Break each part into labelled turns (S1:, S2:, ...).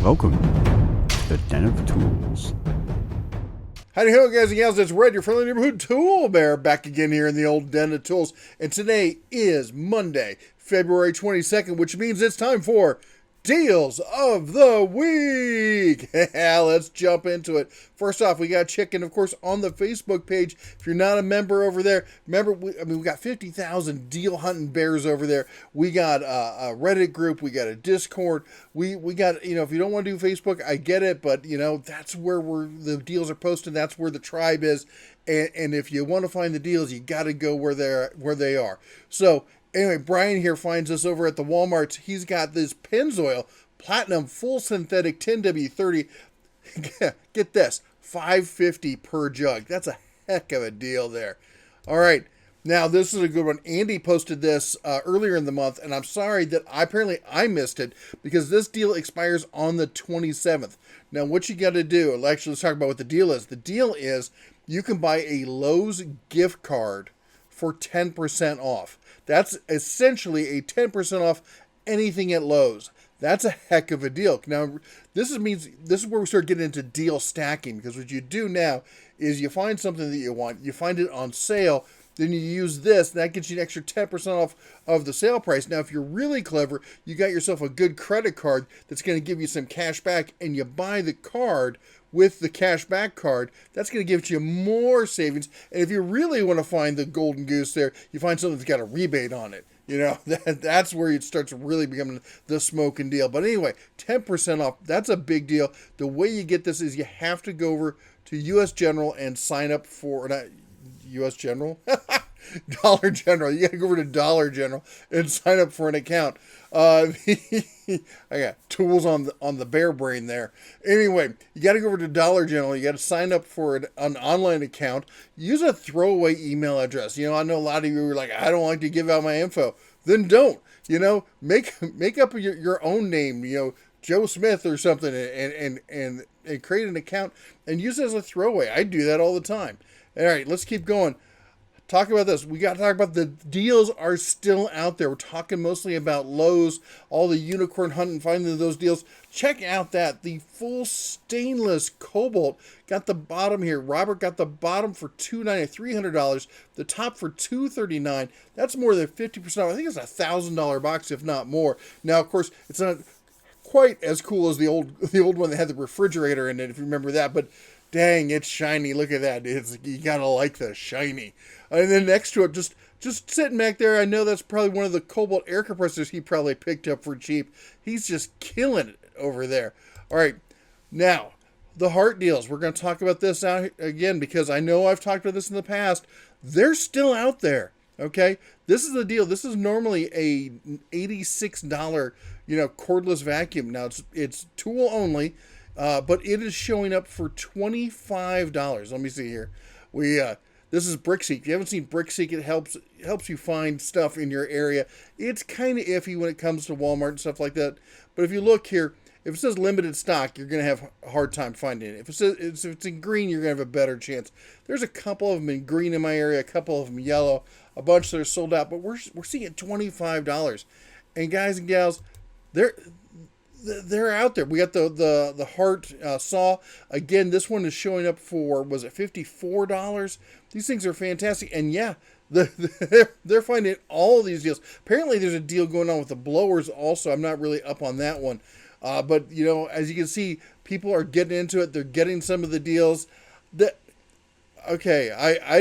S1: Welcome to the Den of Tools.
S2: Howdy ho, guys and gals, it's Red, your friendly neighborhood tool bear, back again here in the old Den of Tools. And today is Monday, February 22nd, which means it's time for Deals of the Week. Let's jump into it. First off, we got chicken, of course, on the Facebook page. If you're not a member over there, remember, we got 50,000 deal hunting bears over there. We got a Reddit group. We got a Discord. We got, if you don't want to do Facebook, I get it, but, that's where the deals are posted. That's where the tribe is. And if you want to find the deals, you got to go where they are. So, anyway, Brian here finds us over at the Walmart. He's got this Pennzoil Platinum Full Synthetic 10W30. Get this, $5.50 per jug. That's a heck of a deal there. All right, now this is a good one. Andy posted this earlier in the month, and I'm sorry that I missed it because this deal expires on the 27th. Now, what you got to do, actually, let's talk about what the deal is. The deal is you can buy a Lowe's gift card for 10% off. That's essentially a 10% off anything at Lowe's. That's a heck of a deal. Now, this is where we start getting into deal stacking, because what you do now is you find something that you want, you find it on sale, then you use this, and that gets you an extra 10% off of the sale price. Now, if you're really clever, you got yourself a good credit card that's going to give you some cash back, and you buy the card with the cash back card. That's going to give you more savings. And if you really want to find the golden goose there, you find something that's got a rebate on it. That's where it starts really becoming the smoking deal. But anyway, 10% off, that's a big deal. The way you get this is you have to go over to U.S. General and sign up for, not U.S. General? Dollar General. You got to go over to Dollar General and sign up for an account. I got tools on the bear brain there. Anyway, you got to go over to Dollar General. You got to sign up for an online account. Use a throwaway email address. I know a lot of you are like, I don't like to give out my info. Then don't. Make up your own name. Joe Smith or something, and create an account and use it as a throwaway. I do that all the time. All right, let's keep going. Talk about this. We got to talk about the deals are still out there. We're talking mostly about Lowe's, all the unicorn hunting, finding those deals. Check out the full stainless cobalt got the bottom here. Robert got the bottom for $290, $300. The top for $239. That's more than 50% off. I think it's a $1,000 box, if not more. Now, of course, it's not quite as cool as the old one that had the refrigerator in it, if you remember that, but dang, it's shiny. Look at that. You gotta like the shiny. And then next to it, just sitting back there, I know that's probably one of the Cobalt air compressors he probably picked up for cheap. He's just killing it over there. All right, now, the Hart deals. We're going to talk about this out again because I know I've talked about this in the past. They're still out there, okay? This is the deal. This is normally a $86, cordless vacuum. Now, it's tool only. But it is showing up for $25. Let me see here. This is BrickSeek. If you haven't seen BrickSeek, it helps you find stuff in your area. It's kind of iffy when it comes to Walmart and stuff like that. But if you look here, if it says limited stock, you're going to have a hard time finding it. If it's in green, you're going to have a better chance. There's a couple of them in green in my area, a couple of them yellow, a bunch that are sold out. But we're seeing $25. And guys and gals, they're out there. We got the Hart saw. Again, this one is showing up for, was it $54? These things are fantastic. And yeah, they're finding all these deals. Apparently there's a deal going on with the blowers also. I'm not really up on that one. But, as you can see, people are getting into it. They're getting some of the deals. I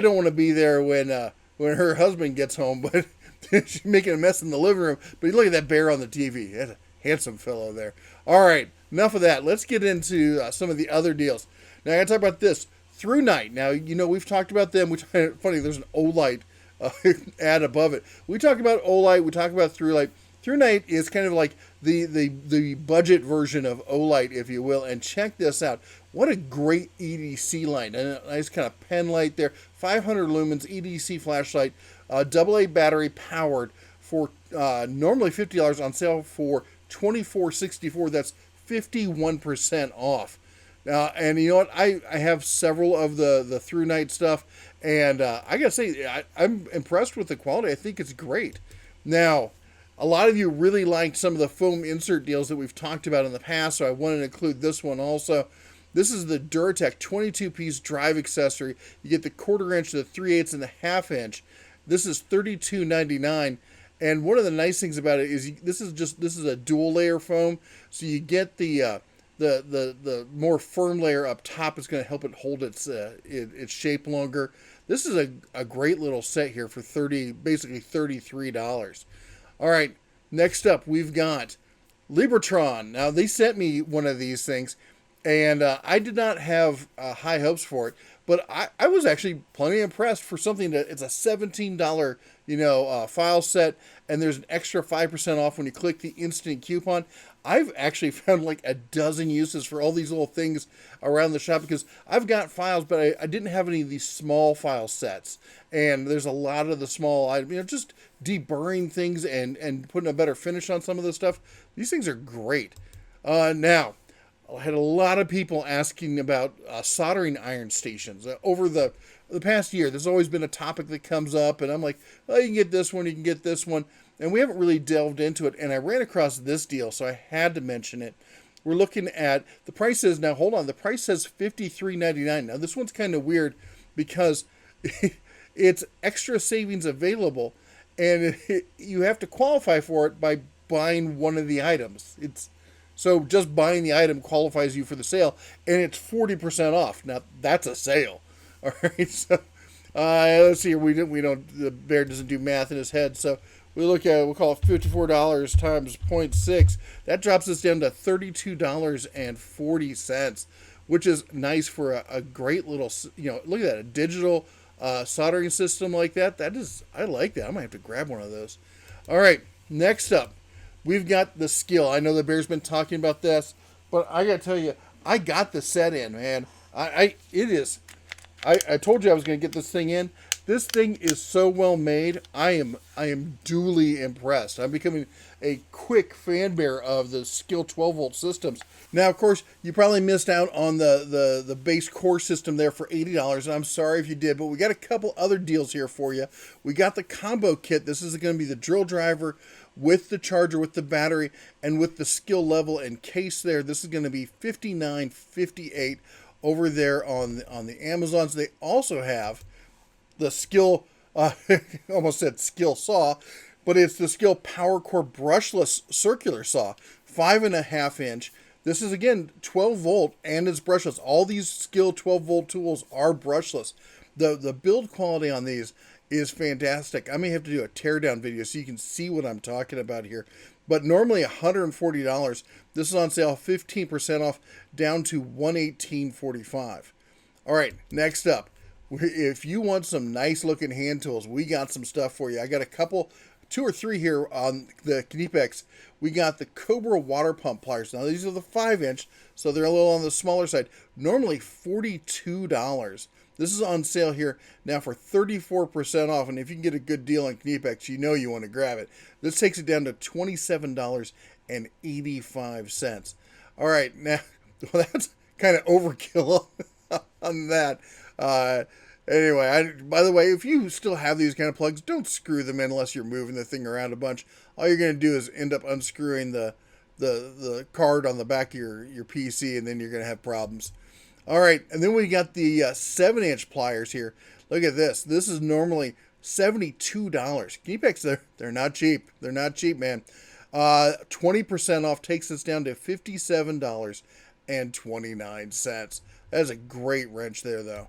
S2: don't want to be there when her husband gets home, but she's making a mess in the living room. But look at that bear on the TV. That's a handsome fellow there. All right, enough of that. Let's get into some of the other deals. Now, I got to talk about this. Through Night. Now, we've talked about them. Funny, there's an Olight ad above it. We talked about Olight. We talked about Through Light. Through Night is kind of like the budget version of Olight, if you will. And check this out. What a great EDC line. And a nice kind of pen light there. 500 lumens EDC flashlight. AA battery powered for normally $50, on sale for $24.64. That's 51% off. And you know what? I have several of the Through Night stuff, and I gotta say, I'm impressed with the quality. I think it's great. Now, A lot of you really liked some of the foam insert deals that we've talked about in the past, so I wanted to include this one also. This is the Duratec 22-piece drive accessory. You get the 1/4 inch, the 3/8, and the 1/2 inch. This is $32.99. And one of the nice things about it is this is a dual layer foam, so you get the more firm layer up top. Is going to help it hold its shape longer. This is a great little set here for basically $33. All right, next up we've got Libretron. Now they sent me one of these things, and I did not have high hopes for it, but I was actually plenty impressed for something that it's a $17 file set, and there's an extra 5% off when you click the instant coupon. I've actually found like a dozen uses for all these little things around the shop, because I've got files, but I didn't have any of these small file sets. And there's a lot of the small items, just deburring things and putting a better finish on some of this stuff. These things are great. Now, I had a lot of people asking about soldering iron stations. Over the past year, there's always been a topic that comes up, and I'm like, well, you can get this one, you can get this one. And we haven't really delved into it, and I ran across this deal, so I had to mention it. We're looking at, the price is, now hold on, the price says $53.99. Now this one's kind of weird because it's extra savings available, and you have to qualify for it by buying one of the items. So just buying the item qualifies you for the sale, and it's 40% off. Now that's a sale. All right, so let's see here. The bear doesn't do math in his head, so we'll call it $54 times 0.6. That drops us down to $32.40, which is nice for a great little, look at that, a digital soldering system like that. I like that. I might have to grab one of those. All right, next up, we've got the Skill. I know the bear's been talking about this, but I got to tell you, I got the set in, man. I told you I was going to get this thing in. This thing is so well made. I am duly impressed. I'm becoming a quick fan bear of the Skill 12-volt systems. Now, of course, you probably missed out on the base core system there for $80, and I'm sorry if you did, but we got a couple other deals here for you. We got the combo kit. This is going to be the drill driver with the charger, with the battery, and with the Skill level and case there. This is going to be $59.58 over there on the Amazons. They also have the Skill, almost said Skill saw, but it's the Skill Power Core Brushless Circular Saw, 5.5 inch. This is, again, 12 volt, and it's brushless. All these Skill 12 volt tools are brushless. The build quality on these is fantastic. I may have to do a teardown video so you can see what I'm talking about here. But normally $140. This is on sale 15% off, down to $118.45. All right, next up. If you want some nice looking hand tools, we got some stuff for you. I got two or three here on the Knipex. We got the Cobra water pump pliers. Now these are the 5 inch, so they're a little on the smaller side. Normally $42. This is on sale here now for 34% off, and if you can get a good deal on Knipex, you know you want to grab it. This takes it down to $27.85. All right, now, well, that's kind of overkill on that. Anyway, by the way, if you still have these kind of plugs, don't screw them in unless you're moving the thing around a bunch. All you're going to do is end up unscrewing the card on the back of your PC, and then you're going to have problems. All right, and then we got the 7-inch pliers here. Look at this. This is normally $72. Knipex, they're not cheap. They're not cheap, man. 20% off takes us down to $57.29. That is a great wrench there, though.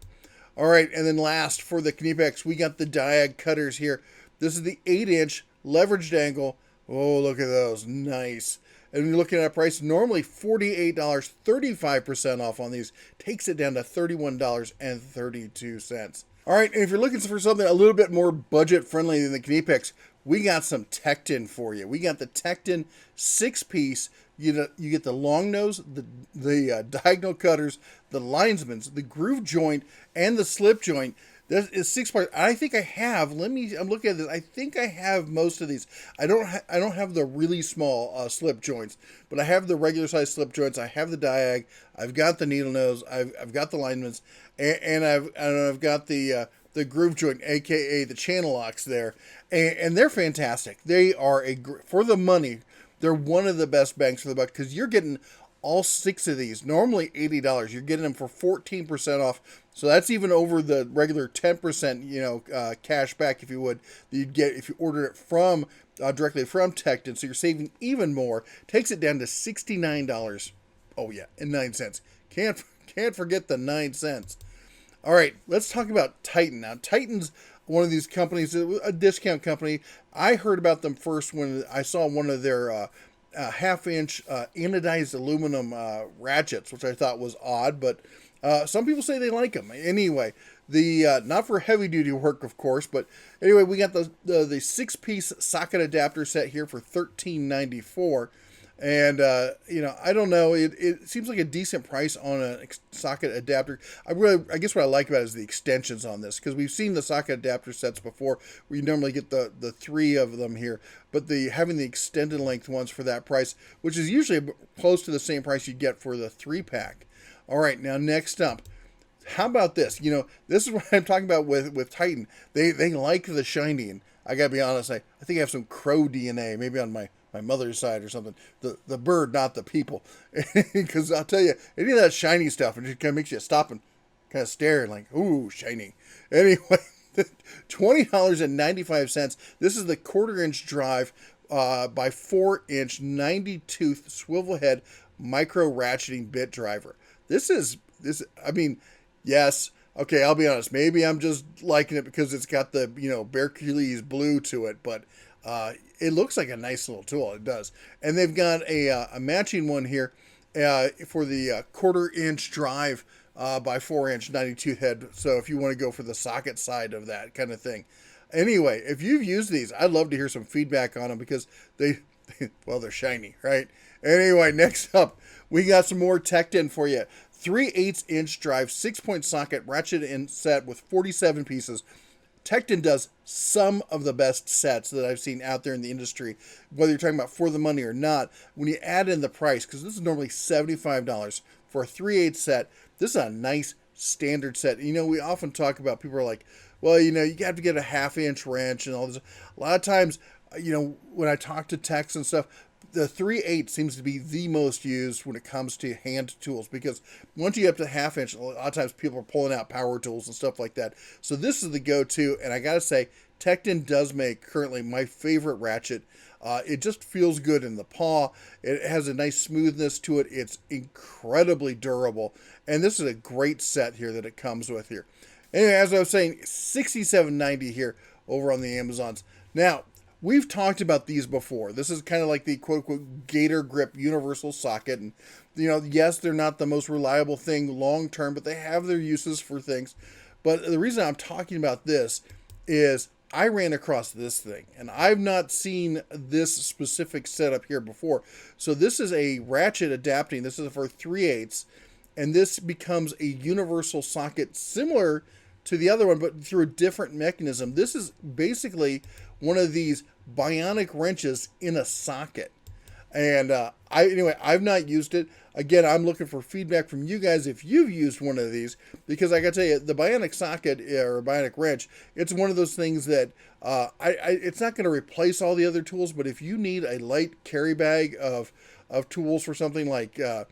S2: All right, and then last for the Knipex, we got the Diag Cutters here. This is the 8-inch leveraged angle. Oh, look at those. Nice. And you're looking at a price, normally $48, 35% off on these. Takes it down to $31.32. All right, and if you're looking for something a little bit more budget-friendly than the Knipex, we got some Tecton for you. We got the Tecton 6-piece. You get the long nose, the diagonal cutters, the linesmans, the groove joint, and the slip joint. This is 6 parts. I think I have. I'm looking at this. I think I have most of these. I don't have the really small slip joints, but I have the regular size slip joints. I have the diag. I've got the needle nose. I've got the linemans, and I've got the the groove joint, aka the channel locks there, and they're fantastic. They are for the money. They're one of the best bangs for the buck because you're getting all 6 of these, normally $80. You're getting them for 14% off. So that's even over the regular 10%, cash back, if you would, that you'd get if you ordered it from directly from Tecton. So you're saving even more. Takes it down to $69. Oh yeah, and 9 cents. Can't forget the 9 cents. All right, let's talk about Titan. Now, Titan's one of these companies, a discount company. I heard about them first when I saw one of their half-inch anodized aluminum ratchets, which I thought was odd, but some people say they like them. Anyway, the not for heavy-duty work, of course, but anyway, we got the 6-piece socket adapter set here for $13.94. And, I don't know. It seems like a decent price on a socket adapter. I guess what I like about it is the extensions on this, because we've seen the socket adapter sets before where you normally get the 3 of them here, but having the extended length ones for that price, which is usually close to the same price you get for the 3-pack. All right, now next up. How about this? This is what I'm talking about with Titan. They like the shiny, and I got to be honest, I think I have some crow DNA, maybe on my mother's side or something. The bird, not the people. Because I'll tell you, any of that shiny stuff, it just kind of makes you stop and kind of stare like, ooh, shiny. Anyway, $20.95. This is the 1/4-inch drive by 4-inch 90-tooth swivel head micro ratcheting bit driver. Yes. Okay, I'll be honest. Maybe I'm just liking it because it's got the, Berkeley's blue to it, but it looks like a nice little tool. It does. And they've got a matching one here for the 1/4-inch drive by 4-inch 90-tooth head. So if you want to go for the socket side of that kind of thing. Anyway, if you've used these, I'd love to hear some feedback on them because they're shiny, right? Anyway, next up, we got some more Tecton for you. 3/8-inch drive, 6-point socket, ratchet in set with 47 pieces. Tecton does some of the best sets that I've seen out there in the industry, whether you're talking about for the money or not. When you add in the price, because this is normally $75 for a 3/8 set, this is a nice standard set. We often talk about, people are like, well, you have to get a 1/2-inch wrench and all this. A lot of times, when I talk to techs and stuff, the 3/8 seems to be the most used when it comes to hand tools, because once you get up to 1/2 inch, a lot of times people are pulling out power tools and stuff like that. So this is the go-to, and I gotta say, Tecton does make currently my favorite ratchet. It just feels good in the paw. It has a nice smoothness to it. It's incredibly durable, and this is a great set here that it comes with here. Anyway, as I was saying, $67.90 here over on the Amazons. Now, we've talked about these before. This is kind of like the quote-unquote Gator Grip universal socket. And, yes, they're not the most reliable thing long-term, but they have their uses for things. But the reason I'm talking about this is I ran across this thing, and I've not seen this specific setup here before. So this is a ratchet adapting. This is for 3/8, and this becomes a universal socket similar to the other one, but through a different mechanism. This is basically one of these bionic wrenches in a socket. And I've not used it. Again, I'm looking for feedback from you guys if you've used one of these, because I got to tell you, the bionic socket or bionic wrench, it's one of those things that it's not going to replace all the other tools, but if you need a light carry bag of tools for something like, to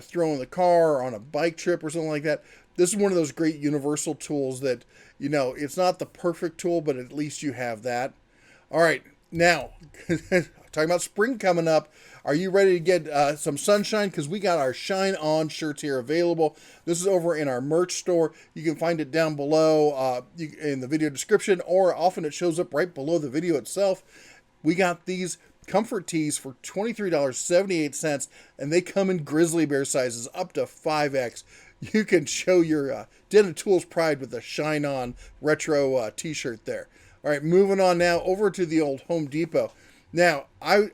S2: throw in the car or on a bike trip or something like that, this is one of those great universal tools that, it's not the perfect tool, but at least you have that. All right, now, talking about spring coming up, are you ready to get some sunshine? Because we got our Shine On shirts here available. This is over in our merch store. You can find it down below in the video description, or often it shows up right below the video itself. We got these comfort tees for $23.78, and they come in grizzly bear sizes up to 5X. You can show your DoTDotW pride with the Shine On retro t-shirt there. All right, moving on now over to the old Home Depot. Now, I'm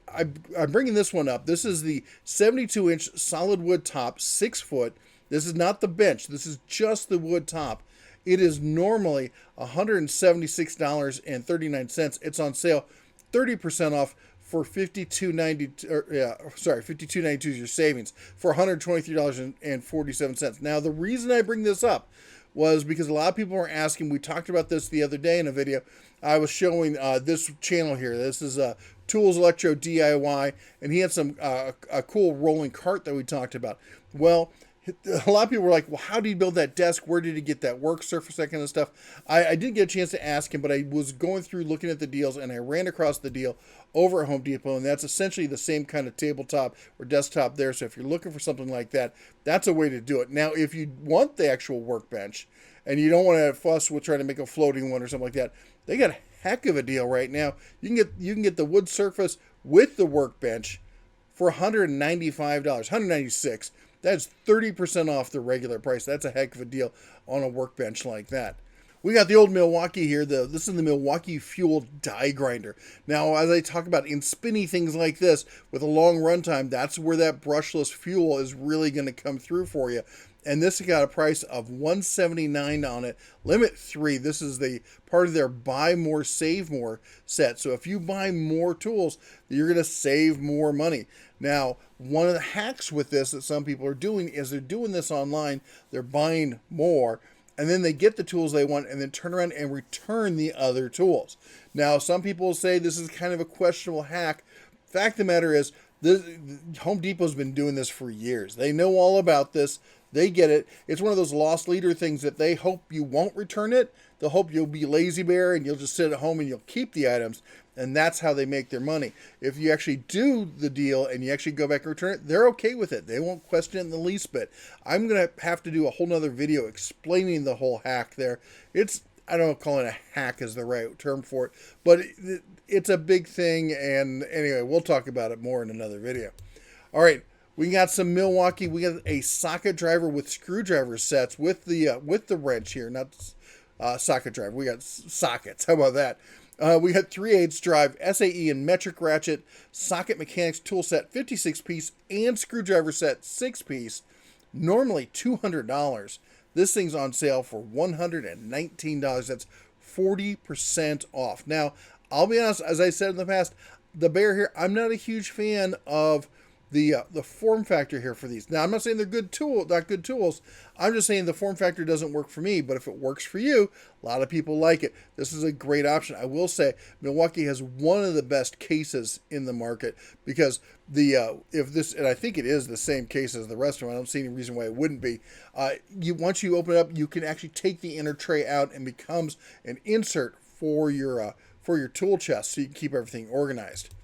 S2: bringing this one up. This is the 72-inch solid wood top, 6 foot. This is not the bench. This is just the wood top. It is normally $176.39. It's on sale 30% off for $52.92 is your savings for $123.47. Now, the reason I bring this up was because a lot of people were asking. We talked about this the other day in a video. I was showing this channel here. This is Tools Electro DIY, and he had some a cool rolling cart that we talked about. Well, a lot of people were like, well, how did he build that desk? Where did he get that work surface, that kind of stuff? I didn't get a chance to ask him, but I was going through looking at the deals, and I ran across the deal over at Home Depot, and that's essentially the same kind of tabletop or desktop there. So if you're looking for something like that, that's a way to do it. Now, if you want the actual workbench, and you don't want to fuss with trying to make a floating one or something like that, they got a heck of a deal right now. You can get the wood surface with the workbench for $195, $196. That's 30% off the regular price. That's a heck of a deal on a workbench like that. We got the old Milwaukee here. This is the Milwaukee Fuel die grinder. Now, as I talk about in spinny things like this with a long runtime, that's where that brushless fuel is really going to come through for you. And this got a price of $179 on it. Limit 3. This is the part of their buy more, save more set. So if you buy more tools, you're going to save more money. Now, one of the hacks with this that some people are doing is they're doing this online. They're buying more, and then they get the tools they want and then turn around and return the other tools. Now, some people say this is kind of a questionable hack. Fact of the matter is, Home Depot's been doing this for years. They know all about this. They get it. It's one of those lost leader things that they hope you won't return it. They'll hope you'll be lazy bear and you'll just sit at home and you'll keep the items. And that's how they make their money. If you actually do the deal and you actually go back and return it, they're okay with it. They won't question it in the least bit. I'm going to have to do a whole nother video explaining the whole hack there. I don't know, calling it a hack is the right term for it, but it's a big thing. And anyway, we'll talk about it more in another video. All right. We got some Milwaukee. We got a socket driver with screwdriver sets with the wrench here, not socket driver. We got sockets. How about that? We got 3/8 drive, SAE and metric ratchet, socket mechanics tool set, 56-piece, and screwdriver set, 6-piece. Normally $200. This thing's on sale for $119. That's 40% off. Now, I'll be honest, as I said in the past, the bear here, I'm not a huge fan of the form factor here for these. Now, I'm not saying they're not good tools. I'm just saying the form factor doesn't work for me, but if it works for you, a lot of people like it. This is a great option. I will say Milwaukee has one of the best cases in the market because and I think it is the same case as the rest of them. I don't see any reason why it wouldn't be. Once you open it up, you can actually take the inner tray out and becomes an insert for your tool chest, so you can keep everything organized.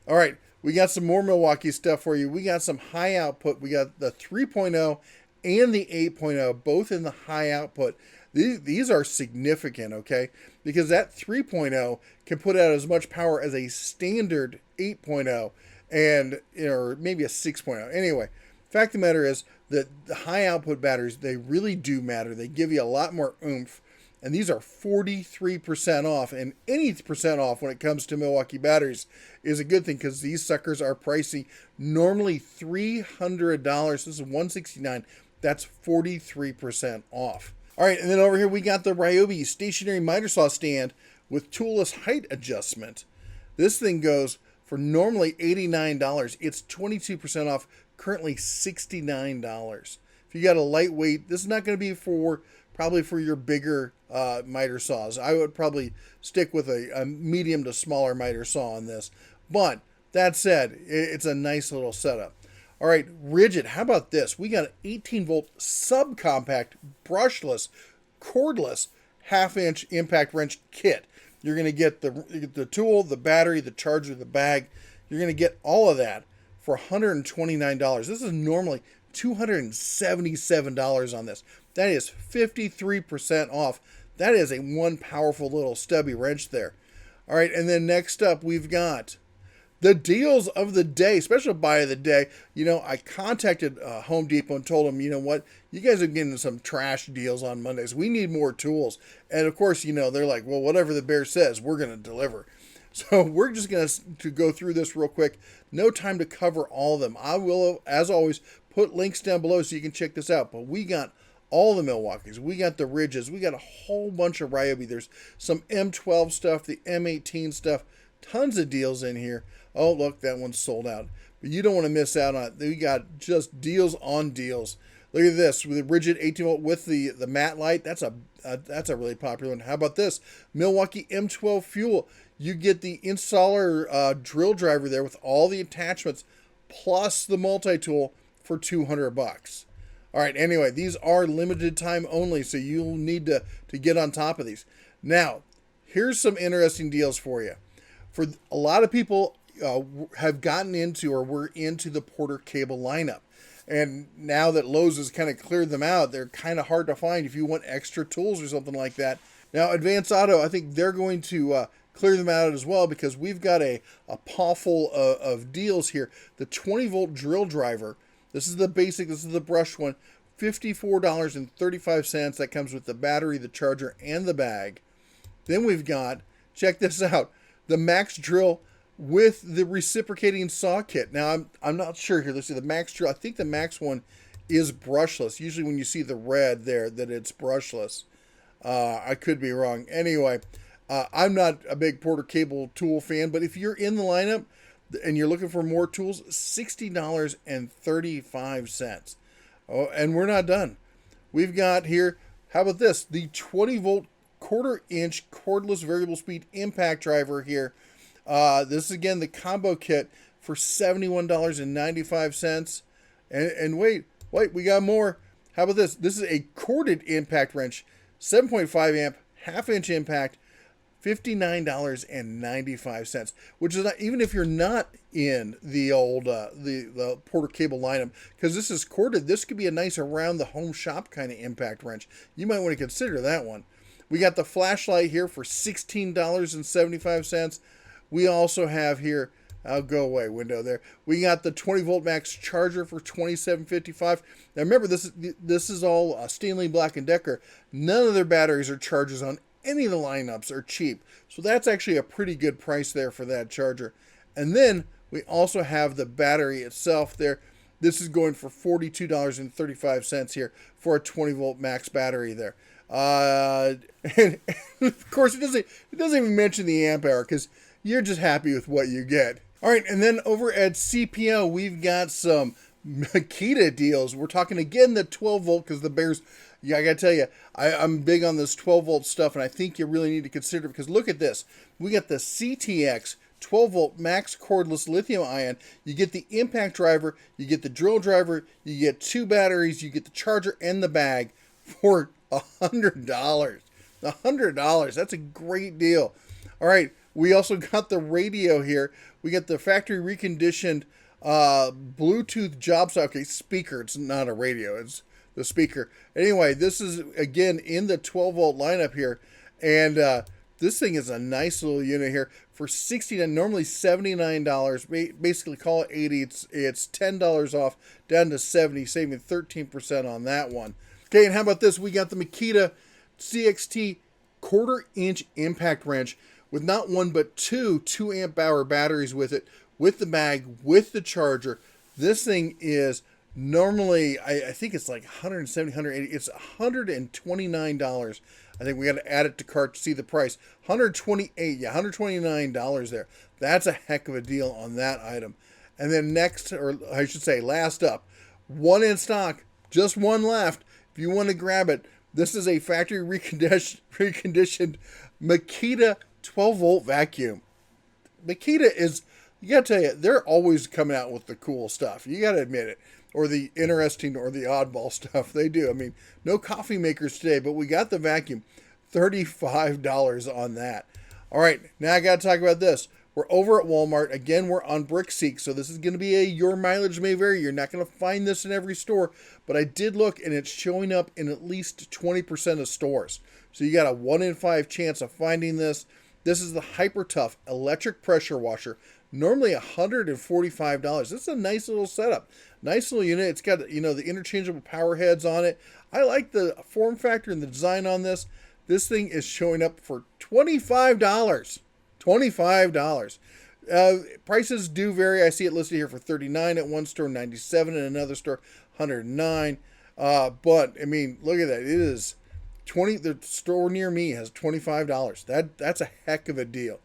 S2: All right. We got some more Milwaukee stuff for you. We got some high output. We got the 3.0 and the 8.0, both in the high output. These are significant, okay? Because that 3.0 can put out as much power as a standard 8.0 or maybe a 6.0. Anyway, fact of the matter is that the high output batteries, they really do matter. They give you a lot more oomph. And these are 43% off, and any percent off when it comes to Milwaukee batteries is a good thing because these suckers are pricey. Normally $300. This is $169. That's 43% off. All right, and then over here we got the Ryobi stationary miter saw stand with toolless height adjustment. This thing goes for normally $89. It's 22% off, currently $69. If you got a lightweight, this is not going to be probably for your bigger miter saws. I would probably stick with a medium to smaller miter saw on this. But that said, it's a nice little setup. All right, rigid. How about this? We got an 18-volt subcompact brushless, cordless half-inch impact wrench kit. You're going to get the tool, the battery, the charger, the bag. You're going to get all of that for $129. This is normally $277 on this. That is 53% off. That is a one powerful little stubby wrench there. All right, and then next up we've got the deals of the day, special buy of the day. I contacted Home Depot and told them, you know what, you guys are getting some trash deals on Mondays. We need more tools. And of course, they're like, well, whatever the bear says, we're going to deliver. So we're just going to go through this real quick. No time to cover all of them. I will, as always, put links down below so you can check this out. But we got all the Milwaukees. We got the Ridges. We got a whole bunch of Ryobi. There's some M12 stuff, the M18 stuff. Tons of deals in here. Oh, look, that one's sold out. But you don't want to miss out on it. We got just deals on deals. Look at this with the rigid 18 volt with the matte light. That's a really popular one. How about this Milwaukee M12 Fuel? You get the installer drill driver there with all the attachments plus the multi-tool for $200. All right, anyway, these are limited time only, so you'll need to get on top of these. Now, here's some interesting deals for you. For a lot of people have gotten into or were into the Porter cable lineup. And now that Lowe's has kind of cleared them out, they're kind of hard to find if you want extra tools or something like that. Now, Advance Auto, I think they're going to clear them out as well, because we've got a paw full of deals here. The 20-volt drill driver, this is the basic, this is the brush one, $54.35. That comes with the battery, the charger, and the bag. Then we've got, check this out, the Max Drill with the reciprocating saw kit. Now, I'm not sure here. Let's see, the Max Drill, I think the Max one is brushless. Usually when you see the red there, that it's brushless. I could be wrong. Anyway, I'm not a big Porter cable tool fan, but if you're in the lineup and you're looking for more tools, $60.35. Oh, and we're not done. We've got here, how about this? The 20-volt quarter-inch cordless variable speed impact driver here. This is, again, the combo kit for $71.95. And wait, we got more. How about this? This is a corded impact wrench, 7.5 amp, half-inch impact, $59.95, which is not, even if you're not in the old the Porter cable lineup, because this is corded, this could be a nice around the home shop kind of impact wrench. You might want to consider that one. We got the flashlight here for $16.75. We also have here, I'll go away window there. We got the 20-volt max charger for $27.55. Now remember, this is all Stanley Black & Decker. None of their batteries or chargers on any of the lineups are cheap. So that's actually a pretty good price there for that charger. And then we also have the battery itself there. This is going for $42.35 here for a 20-volt max battery there. And of course, it doesn't even mention the amp hour, because you're just happy with what you get. All right, and then over at CPO, we've got some Makita deals. We're talking, again, the 12-volt, because the Bears, yeah, I got to tell you, I'm big on this 12-volt stuff, and I think you really need to consider it, because look at this. We got the CTX 12-volt max cordless lithium ion. You get the impact driver, you get the drill driver, you get 2 batteries, you get the charger and the bag for $100. $100. That's a great deal. All right. We also got the radio here. We got the factory reconditioned Bluetooth job socket speaker. It's not a radio. It's the speaker. Anyway, this is, again, in the 12-volt lineup here. And this thing is a nice little unit here for $69, normally $79. Basically, call it $80. It's $10 off, down to $70, saving 13% on that one. Okay, and how about this? We got the Makita CXT quarter-inch impact wrench with not one but two 2-amp-hour batteries with it, with the bag, with the charger. This thing is normally, I think it's like $170, $180. It's $129. I think we got to add it to cart to see the price. $128, yeah, $129 there. That's a heck of a deal on that item. And then next, or I should say last up, one in stock, just one left. If you want to grab it, this is a factory reconditioned Makita 12-volt vacuum. Makita is, you got to tell you, they're always coming out with the cool stuff. You got to admit it. Or the interesting or the oddball stuff. They do. I mean, no coffee makers today, but we got the vacuum. $35 on that. All right, now I got to talk about this. We're over at Walmart. Again, we're on BrickSeek, so this is going to be a your mileage may vary. You're not going to find this in every store, but I did look, and it's showing up in at least 20% of stores. So you got a 1 in 5 chance of finding this. This is the Hyper Tough electric pressure washer. Normally $145. This is a nice little setup. Nice little unit. It's got, you know, the interchangeable power heads on it. I like the form factor and the design on this. This thing is showing up for $25. $25. Prices do vary. I see it listed here for $39 at one store, $97 at another store, $109. But I mean, look at that. It is $20. The store near me has $25. That's a heck of a deal.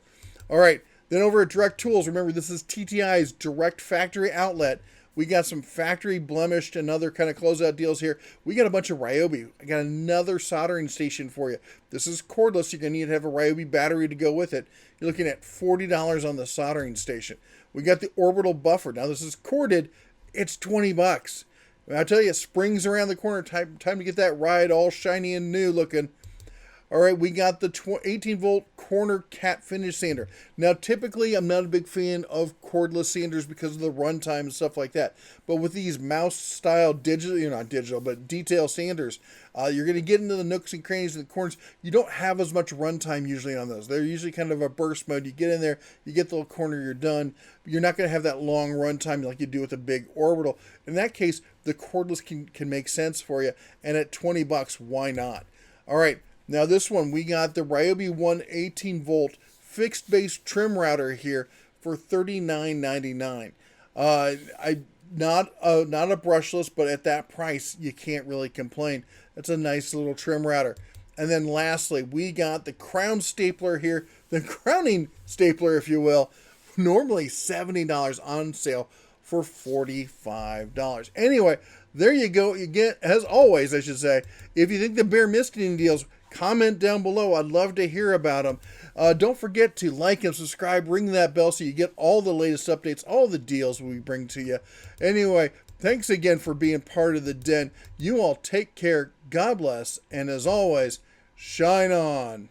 S2: All right. Then over at Direct Tools, remember this is TTI's direct factory outlet. We got some factory blemished and other kind of closeout deals here. We got a bunch of Ryobi. I got another soldering station for you. This is cordless. You're going to need to have a Ryobi battery to go with it. You're looking at $40 on the soldering station. We got the orbital buffer. Now, this is corded. It's $20. I tell you, spring's around the corner. Time to get that ride all shiny and new looking. All right, we got the 18-volt corner cat finish sander. Now, typically, I'm not a big fan of cordless sanders because of the runtime and stuff like that. But with these mouse-style digital, not digital, but detail sanders, you're going to get into the nooks and crannies and the corners. You don't have as much runtime usually on those. They're usually kind of a burst mode. You get in there, you get the little corner, you're done. You're not going to have that long runtime like you do with a big orbital. In that case, the cordless can make sense for you. And at $20, why not? All right. Now this one, we got the Ryobi 18-volt fixed base trim router here for $39.99. Not a brushless, but at that price, you can't really complain. That's a nice little trim router. And then lastly, we got the crown stapler here, the crowning stapler, if you will, normally $70 on sale for $45. Anyway, there you go. You get, as always, I should say, if you think the bare misting deals, comment down below. I'd love to hear about them. Don't forget to like and subscribe. Ring that bell so you get all the latest updates, all the deals we bring to you. Anyway, thanks again for being part of the den. You all take care. God bless. And as always, shine on.